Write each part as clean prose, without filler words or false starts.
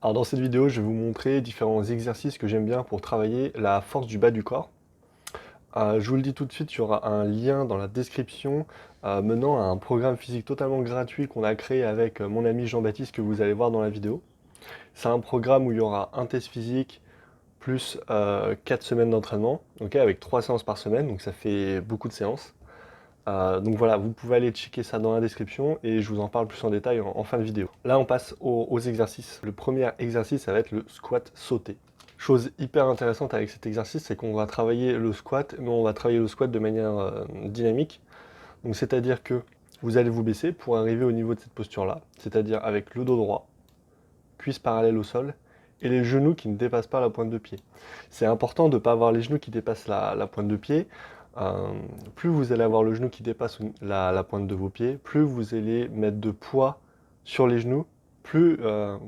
Alors dans cette vidéo, je vais vous montrer différents exercices que j'aime bien pour travailler la force du bas du corps. Je vous le dis tout de suite, il y aura un lien dans la description menant à un programme physique totalement gratuit qu'on a créé avec mon ami Jean-Baptiste que vous allez voir dans la vidéo. C'est un programme où il y aura un test physique plus 4 semaines d'entraînement, ok, avec 3 séances par semaine, donc ça fait beaucoup de séances. Donc voilà, vous pouvez aller checker ça dans la description et je vous en parle plus en détail en fin de vidéo. Là, on passe aux exercices. Le premier exercice, ça va être le squat sauté. Chose hyper intéressante avec cet exercice, c'est qu'on va travailler le squat, mais on va travailler le squat de manière dynamique. Donc c'est-à-dire que vous allez vous baisser pour arriver au niveau de cette posture-là, c'est-à-dire avec le dos droit, cuisse parallèle au sol, et les genoux qui ne dépassent pas la pointe de pied. C'est important de ne pas avoir les genoux qui dépassent la pointe de pied. Euh, Plus vous allez avoir le genou qui dépasse la pointe de vos pieds, plus vous allez mettre de poids sur les genoux, plus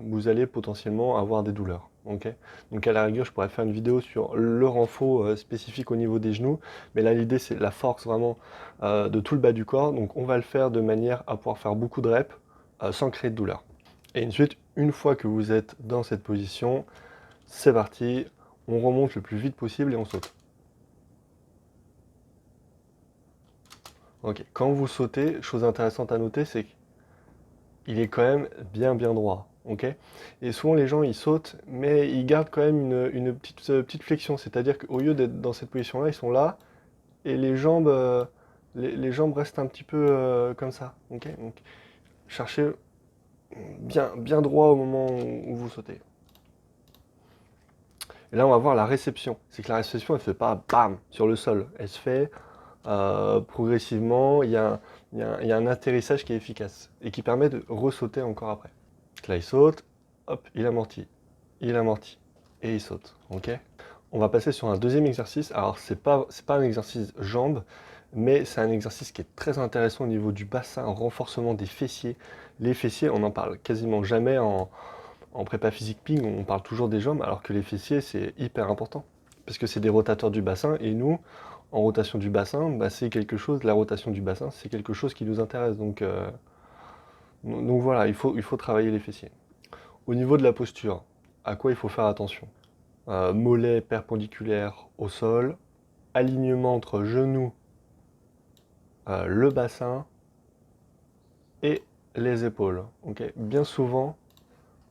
vous allez potentiellement avoir des douleurs. Okay, donc à la rigueur, je pourrais faire une vidéo sur le renfort spécifique au niveau des genoux, mais là l'idée c'est la force vraiment de tout le bas du corps, donc on va le faire de manière à pouvoir faire beaucoup de reps sans créer de douleur. Et ensuite, une fois que vous êtes dans cette position, c'est parti, on remonte le plus vite possible et on saute. Ok, quand vous sautez, chose intéressante à noter, c'est qu'il est quand même bien droit. Ok. Et souvent les gens ils sautent, mais ils gardent quand même une petite flexion, c'est-à-dire qu'au lieu d'être dans cette position-là, ils sont là, et les jambes restent un petit peu comme ça. Ok. Donc cherchez bien droit au moment où vous sautez. Et là, on va voir la réception. C'est que la réception, elle ne se fait pas bam sur le sol. Elle se fait progressivement. Il y a un atterrissage qui est efficace et qui permet de ressauter encore après. Donc là, il saute, hop, il amortit et il saute. Ok. On va passer sur un deuxième exercice. Alors, c'est pas un exercice jambes, mais c'est un exercice qui est très intéressant au niveau du bassin, renforcement des fessiers. Les fessiers, on n'en parle quasiment jamais en prépa physique ping, on parle toujours des jambes, alors que les fessiers, c'est hyper important. Parce que c'est des rotateurs du bassin, et nous, en rotation du bassin, bah, c'est quelque chose, la rotation du bassin, c'est quelque chose qui nous intéresse. Donc voilà, il faut travailler les fessiers. Au niveau de la posture, à quoi il faut faire attention? Mollets perpendiculaires au sol, alignement entre genoux, le bassin et les épaules. Okay, bien souvent,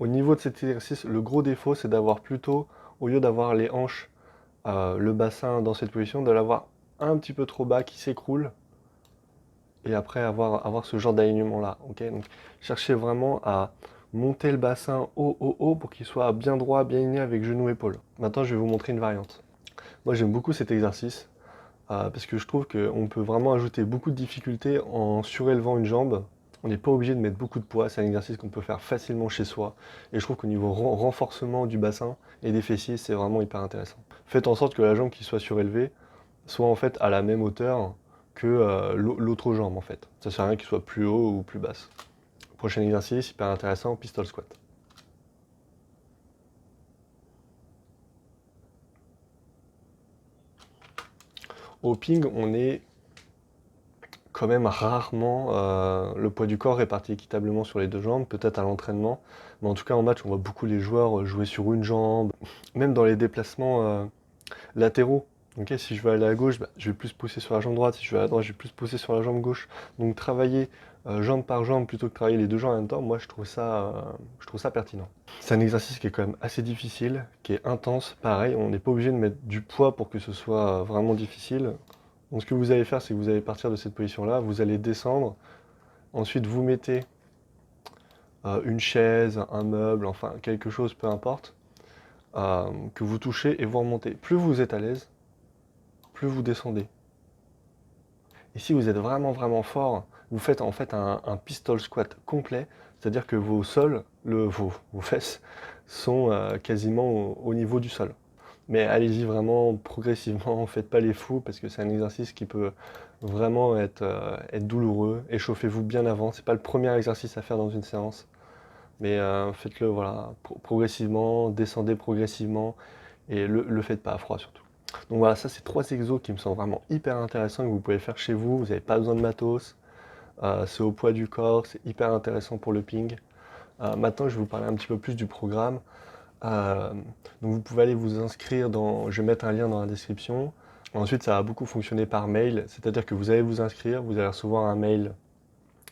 au niveau de cet exercice, le gros défaut, c'est d'avoir plutôt, au lieu d'avoir les hanches, le bassin dans cette position, de l'avoir un petit peu trop bas qui s'écroule, et après avoir ce genre d'alignement-là. Okay, donc, cherchez vraiment à monter le bassin haut pour qu'il soit bien droit, bien aligné avec genou-épaule. Maintenant, je vais vous montrer une variante. Moi, j'aime beaucoup cet exercice, parce que je trouve qu'on peut vraiment ajouter beaucoup de difficultés en surélevant une jambe. On n'est pas obligé de mettre beaucoup de poids, c'est un exercice qu'on peut faire facilement chez soi. Et je trouve qu'au niveau renforcement du bassin et des fessiers, c'est vraiment hyper intéressant. Faites en sorte que la jambe qui soit surélevée soit en fait à la même hauteur que l'autre jambe en fait. Ça sert à rien qu'il soit plus haut ou plus basse. Prochain exercice, hyper intéressant, pistol squat. Au ping, on est quand même rarement le poids du corps réparti équitablement sur les deux jambes, peut-être à l'entraînement, mais en tout cas en match on voit beaucoup les joueurs jouer sur une jambe, même dans les déplacements latéraux. Okay, si je veux aller à gauche, bah, je vais plus pousser sur la jambe droite, si je vais à droite, je vais plus pousser sur la jambe gauche. Donc travailler jambe par jambe plutôt que travailler les deux jambes en même temps, moi je trouve ça pertinent. C'est un exercice qui est quand même assez difficile, qui est intense, pareil, on n'est pas obligé de mettre du poids pour que ce soit vraiment difficile. Donc ce que vous allez faire, c'est que vous allez partir de cette position-là, vous allez descendre, ensuite vous mettez une chaise, un meuble, enfin quelque chose, peu importe, que vous touchez et vous remontez. Plus vous êtes à l'aise, plus vous descendez. Et si vous êtes vraiment fort, vous faites en fait un pistol squat complet, c'est-à-dire que vos sols, vos fesses, sont quasiment au niveau du sol. Mais allez-y vraiment progressivement, faites pas les fous parce que c'est un exercice qui peut vraiment être douloureux. Échauffez-vous bien avant, c'est pas le premier exercice à faire dans une séance, mais faites-le voilà, progressivement, descendez progressivement et le faites pas à froid surtout. Donc voilà, ça c'est 3 exos qui me semblent vraiment hyper intéressants que vous pouvez faire chez vous n'avez pas besoin de matos, c'est au poids du corps, c'est hyper intéressant pour le ping. Maintenant, je vais vous parler un petit peu plus du programme. Donc vous pouvez aller vous inscrire je vais mettre un lien dans la description. Ensuite, ça va beaucoup fonctionner par mail, c'est-à-dire que vous allez vous inscrire, vous allez recevoir un mail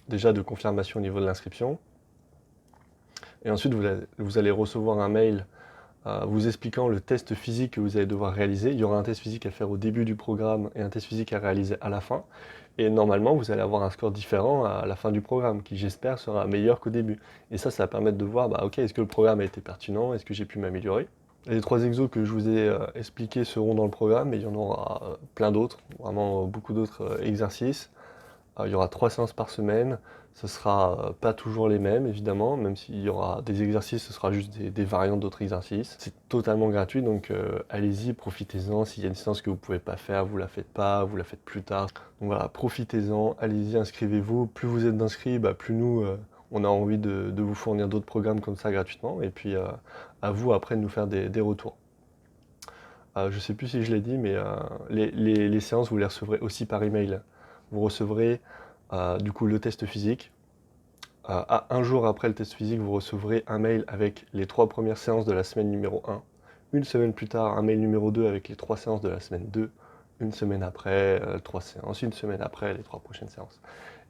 déjà de confirmation au niveau de l'inscription. Et ensuite, vous allez recevoir un mail vous expliquant le test physique que vous allez devoir réaliser. Il y aura un test physique à faire au début du programme et un test physique à réaliser à la fin. Et normalement, vous allez avoir un score différent à la fin du programme, qui j'espère sera meilleur qu'au début. Et ça va permettre de voir, bah, ok, est-ce que le programme a été pertinent, est-ce que j'ai pu m'améliorer. Les 3 exos que je vous ai expliqués seront dans le programme, mais il y en aura plein d'autres, vraiment beaucoup d'autres exercices. Il y aura 3 séances par semaine. Ce sera pas toujours les mêmes, évidemment, même s'il y aura des exercices, ce sera juste des variantes d'autres exercices. C'est totalement gratuit, donc allez-y, profitez-en. S'il y a une séance que vous pouvez pas faire, vous la faites pas, vous la faites plus tard. Donc voilà, profitez-en, allez-y, inscrivez-vous. Plus vous êtes d'inscrits, bah, plus nous, on a envie de vous fournir d'autres programmes comme ça gratuitement. Et puis à vous après de nous faire des retours. Je sais plus si je l'ai dit, mais les séances, vous les recevrez aussi par email. Vous recevrez du coup le test physique. Un jour après le test physique, vous recevrez un mail avec les 3 premières séances de la semaine numéro 1. Une semaine plus tard, un mail numéro 2 avec les 3 séances de la semaine 2. Une semaine après, 3 séances. Une semaine après, les 3 prochaines séances.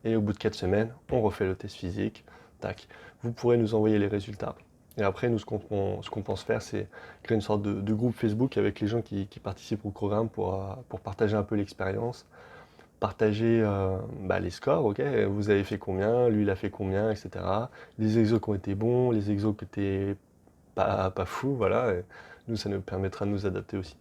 Et au bout de 4 semaines, on refait le test physique. Tac. Vous pourrez nous envoyer les résultats. Et après, nous, ce qu'on pense faire, c'est créer une sorte de groupe Facebook avec les gens qui participent au programme pour partager un peu l'expérience, partager bah, les scores, ok, vous avez fait combien, lui il a fait combien, etc. Les exos qui ont été bons, les exos qui étaient pas fous, voilà. Et nous, ça nous permettra de nous adapter aussi.